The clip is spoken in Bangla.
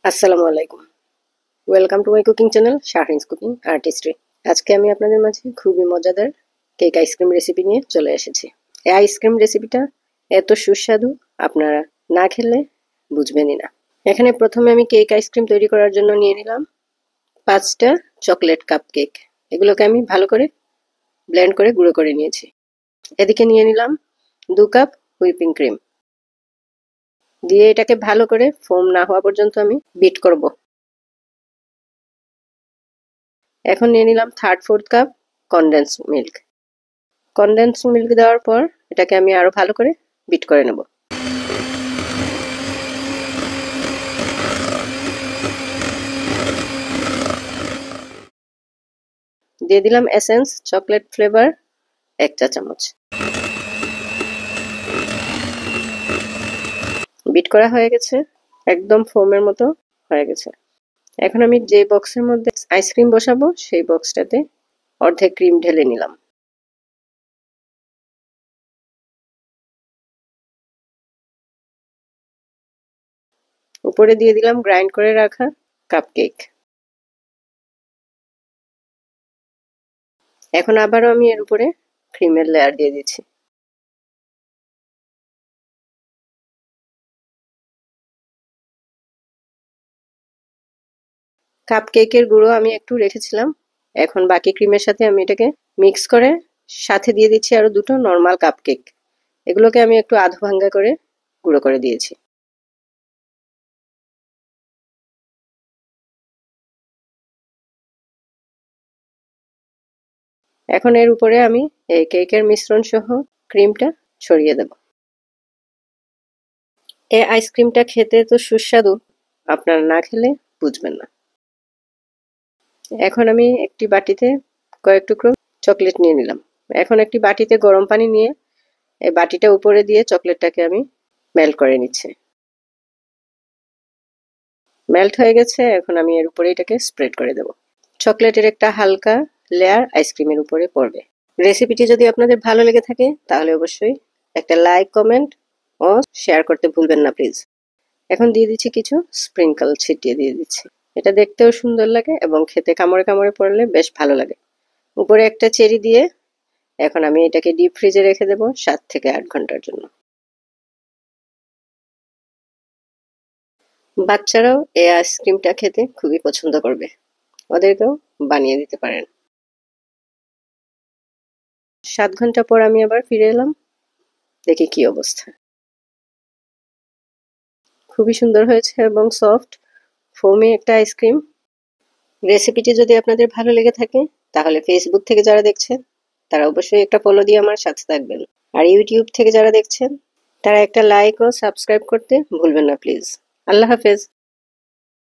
আসসালামু আলাইকুম। Welcome to my cooking channel Shahrin's cooking artistry. আজকে আমি আপনাদের মাঝে খুবই মজাদার কেক আইসক্রিম রেসিপি নিয়ে চলে এসেছি। এই আইসক্রিম রেসিপিটা এত সুস্বাদু আপনারা না খেলে বুঝবেনই না। এখানে প্রথমে আমি কেক আইসক্রিম তৈরি করার জন্য নিয়ে নিলাম 5টা চকলেট কাপ কেক। এগুলোকে আমি ভালো করে ব্লেন্ড করে গুঁড়ো করে নিয়েছি। এদিকে নিয়ে নিলাম 2 কাপ হুইপিং ক্রিম। দিয়ে এটাকে ভালো করে ফোম না হওয়া পর্যন্ত আমি বিট করব। এখন নিয়ে নিলাম 3/4 cup condense milk. Condense milk দেওয়ার পর এটাকে আমি আরো ভালো করে বিট করে নেব। দিয়ে দিলাম এসেন্স চকলেট ফ্লেভার 1 চা চামচ। বিট করা হয়ে গেছে, একদম ফোমের মতো হয়ে গেছে। এখন আমি যে বক্সের মধ্যে আইসক্রিম বসাবো সেই বক্সটাতে অর্ধেক ক্রিম ঢেলে নিলাম। উপরে দিয়ে দিলাম গ্রাইন্ড করে রাখা কাপকেক। এখন আবারও আমি এর উপরে ক্রিমের লেয়ার দিয়ে দিচ্ছি। কাপকেকের গুঁড়ো আমি একটু রেখেছিলাম, এখন বাকি ক্রিমের সাথে আমি এটাকে মিক্স করে সাথে দিয়ে দিচ্ছি আরো 2টো নর্মাল কাপকেক। এগুলোকে আমি একটু আধ ভাঙ্গা করে গুঁড়ো করে দিয়েছি। এখন এর উপরে আমি এই কেকের মিশ্রণ সহ ক্রিমটা ছড়িয়ে দেব। এই আইসক্রিমটা খেতে তো সুস্বাদু, আপনারা না খেলে বুঝবেন না। এখন আমি একটি বাটিতে কয়েক টুকরো চকলেট নিয়ে নিলাম। এখন একটি বাটিতে গরম পানি নিয়ে এই বাটিটা উপরে দিয়ে চকলেটটাকে আমি মেল্ট করে নিচ্ছি। মেল্ট হয়ে গেছে, এখন আমি এর উপরে এটাকে স্প্রেড করে দেব। চকলেটের একটা হালকা লেয়ার আইসক্রিমের উপরে পড়বে। রেসিপিটি যদি আপনাদের ভালো লেগে থাকে তাহলে অবশ্যই একটা লাইক, কমেন্ট ও শেয়ার করতে ভুলবেন না প্লিজ। এখন দিয়ে দিচ্ছি কিছু স্প্রিঙ্কল ছিটিয়ে দিয়ে দিচ্ছি। এটা দেখতেও সুন্দর লাগে এবং খেতে কামড়ে কামড়ে পড়লে বেশ ভালো লাগে। উপরে একটা চেরি দিয়ে এখন আমি এটাকে ডিপ ফ্রিজে রেখে দেব 7 থেকে 8 ঘন্টার জন্য। বাচ্চারাও এই আইসক্রিমটা খেতে খুবই পছন্দ করবে, ওদেরকেও বানিয়ে দিতে পারেন। 7 ঘন্টা পর আমি আবার ফিরে এলাম, দেখি কি অবস্থা। খুবই সুন্দর হয়েছে এবং সফট ফোমি একটা আইসক্রিম। রেসিপিটি যদি আপনাদের ভালো লেগে থাকে তাহলে ফেসবুক থেকে যারা দেখছেন তারা অবশ্যই একটা ফলো দিয়ে আমার সাথে থাকবেন, আর ইউটিউব থেকে যারা দেখছেন তারা একটা লাইক ও সাবস্ক্রাইব করতে ভুলবেন না প্লিজ। আল্লাহ হাফেজ।